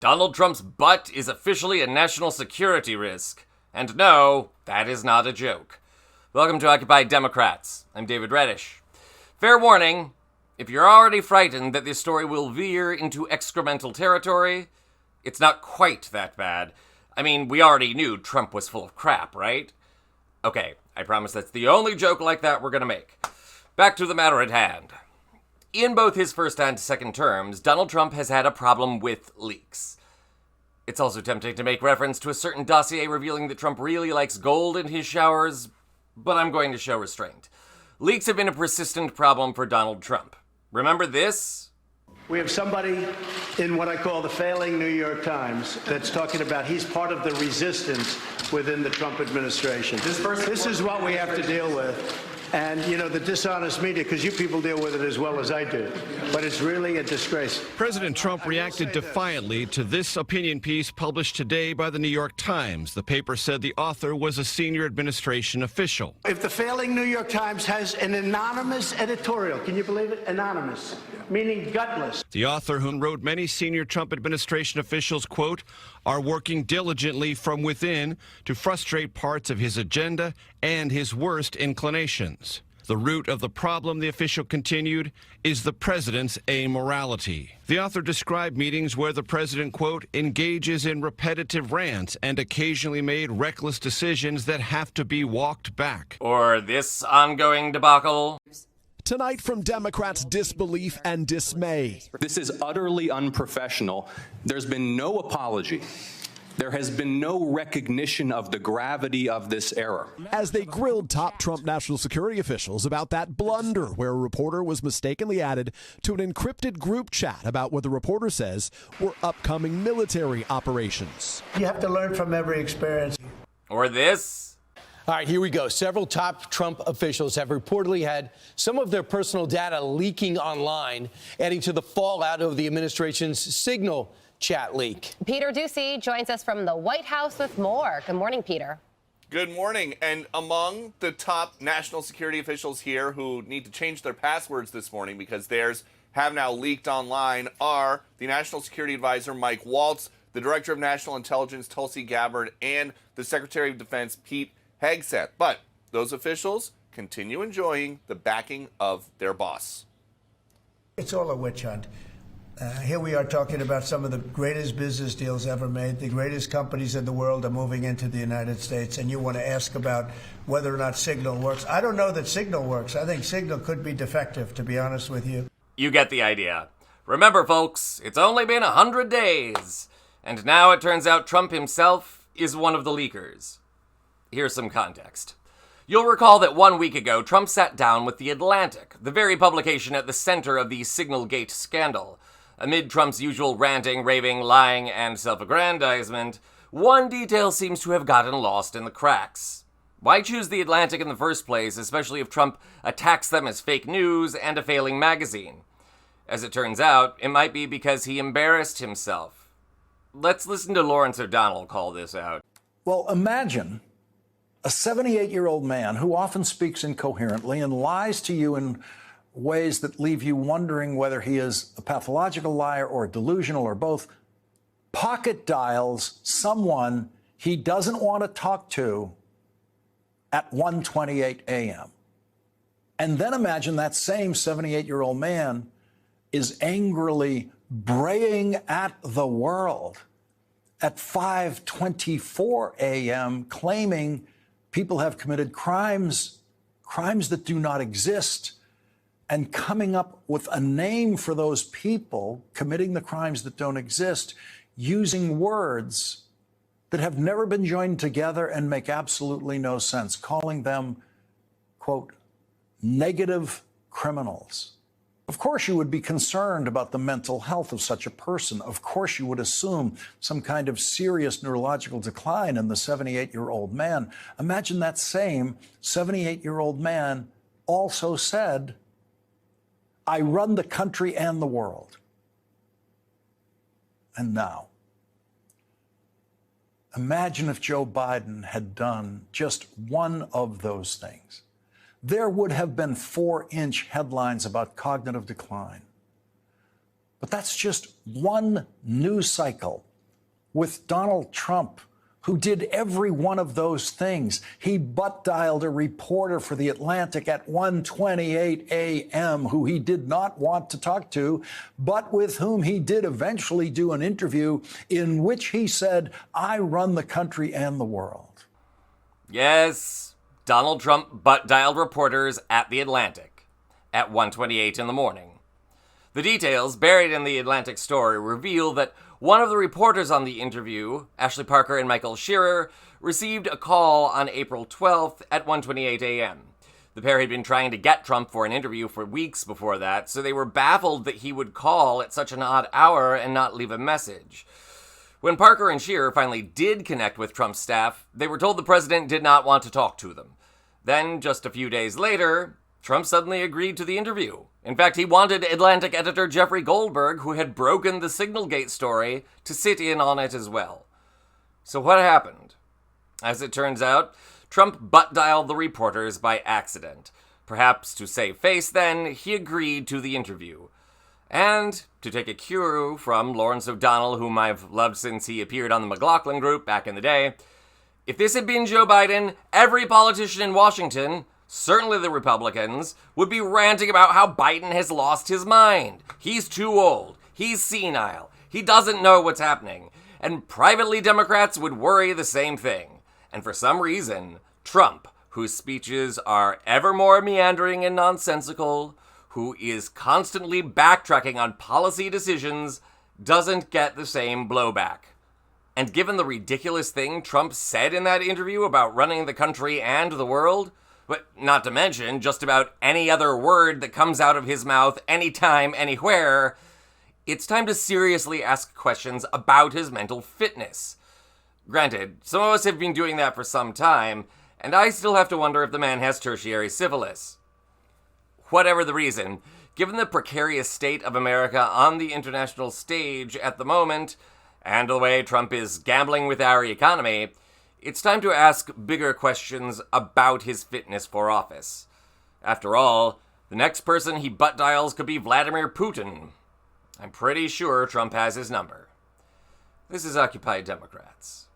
Donald Trump's butt is officially a national security risk. And no, that is not a joke. Welcome to Occupy Democrats. I'm David Reddish. Fair warning, if you're already frightened that this story will veer into excremental territory, it's not quite that bad. I mean, we already knew Trump was full of crap, right? Okay, I promise that's the only joke like that we're gonna make. Back to the matter at hand. In both his first and second terms, Donald Trump has had a problem with leaks. It's also tempting to make reference to a certain dossier revealing that Trump really likes gold in his showers, but I'm going to show restraint. Leaks have been a persistent problem for Donald Trump. Remember this? We have somebody in what I call the failing New York Times that's talking about he's part of the resistance within the Trump administration. This is what we have to deal with. And, you know, the dishonest media, because you people deal with it as well as I do. But it's really a disgrace. President Trump reacted defiantly to this opinion piece published today by the New York Times. The paper said the author was a senior administration official. If the failing New York Times has an anonymous editorial, can you believe it? Anonymous, meaning gutless. The author, who wrote many senior Trump administration officials, quote, are working diligently from within to frustrate parts of his agenda and his worst inclinations. The root of the problem, the official continued, is the president's amorality. The author described meetings where the president, quote, engages in repetitive rants and occasionally made reckless decisions that have to be walked back. Or this ongoing debacle? Tonight from Democrats' disbelief and dismay. This is utterly unprofessional. There's been no apology. There has been no recognition of the gravity of this error. As they grilled top Trump national security officials about that blunder where a reporter was mistakenly added to an encrypted group chat about what the reporter says were upcoming military operations. You have to learn from every experience. Or this? All right, here we go. Several top Trump officials have reportedly had some of their personal data leaking online, adding to the fallout of the administration's Signal chat leak. Peter Ducey joins us from the White House with more. Good morning, Peter. Good morning. And among the top national security officials here who need to change their passwords this morning because theirs have now leaked online are the National Security Advisor Mike Waltz, the Director of National Intelligence Tulsi Gabbard, and the Secretary of Defense Pete Hegseth. But those officials continue enjoying the backing of their boss. It's all a witch hunt. Here we are talking about some of the greatest business deals ever made. The greatest companies in the world are moving into the United States, and you want to ask about whether or not Signal works. I don't know that Signal works. I think Signal could be defective, to be honest with you. You get the idea. Remember, folks, it's only been 100 days. And now it turns out Trump himself is one of the leakers. Here's some context. You'll recall that 1 week ago, Trump sat down with The Atlantic, the very publication at the center of the Signalgate scandal. Amid Trump's usual ranting, raving, lying, and self-aggrandizement, one detail seems to have gotten lost in the cracks. Why choose The Atlantic in the first place, especially if Trump attacks them as fake news and a failing magazine? As it turns out, it might be because he embarrassed himself. Let's listen to Lawrence O'Donnell call this out. Well, imagine a 78-year-old man who often speaks incoherently and lies to you in ways that leave you wondering whether he is a pathological liar or delusional or both, pocket dials someone he doesn't want to talk to at 1:28 a.m. And then imagine that same 78-year-old man is angrily braying at the world at 5:24 a.m., claiming people have committed crimes that do not exist, and coming up with a name for those people committing the crimes that don't exist, using words that have never been joined together and make absolutely no sense, calling them, quote, negative criminals. Of course you would be concerned about the mental health of such a person. Of course you would assume some kind of serious neurological decline in the 78-year-old man. Imagine that same 78-year-old man also said, I run the country and the world. And now, imagine if Joe Biden had done just one of those things. There would have been 4-inch headlines about cognitive decline. But that's just one news cycle with Donald Trump, who did every one of those things. He butt-dialed a reporter for The Atlantic at 1:28 a.m. who he did not want to talk to, but with whom he did eventually do an interview in which he said, "I run the country and the world." Yes, Donald Trump butt-dialed reporters at The Atlantic at 1:28 in the morning. The details buried in the Atlantic story reveal that one of the reporters on the interview, Ashley Parker and Michael Shearer, received a call on April 12th at 1:28 a.m. The pair had been trying to get Trump for an interview for weeks before that, so they were baffled that he would call at such an odd hour and not leave a message. When Parker and Shearer finally did connect with Trump's staff, they were told the president did not want to talk to them. Then, just a few days later, Trump suddenly agreed to the interview. In fact, he wanted Atlantic editor Jeffrey Goldberg, who had broken the Signalgate story, to sit in on it as well. So what happened? As it turns out, Trump butt-dialed the reporters by accident. Perhaps to save face then, he agreed to the interview. And, to take a cue from Lawrence O'Donnell, whom I've loved since he appeared on the McLaughlin Group back in the day, if this had been Joe Biden, every politician in Washington, certainly the Republicans, would be ranting about how Biden has lost his mind. He's too old. He's senile. He doesn't know what's happening. And privately, Democrats would worry the same thing. And for some reason, Trump, whose speeches are ever more meandering and nonsensical, who is constantly backtracking on policy decisions, doesn't get the same blowback. And given the ridiculous thing Trump said in that interview about running the country and the world, but not to mention just about any other word that comes out of his mouth anytime, anywhere, it's time to seriously ask questions about his mental fitness. Granted, some of us have been doing that for some time, and I still have to wonder if the man has tertiary syphilis. Whatever the reason, given the precarious state of America on the international stage at the moment, and the way Trump is gambling with our economy, it's time to ask bigger questions about his fitness for office. After all, the next person he butt dials could be Vladimir Putin. I'm pretty sure Trump has his number. This is Occupy Democrats.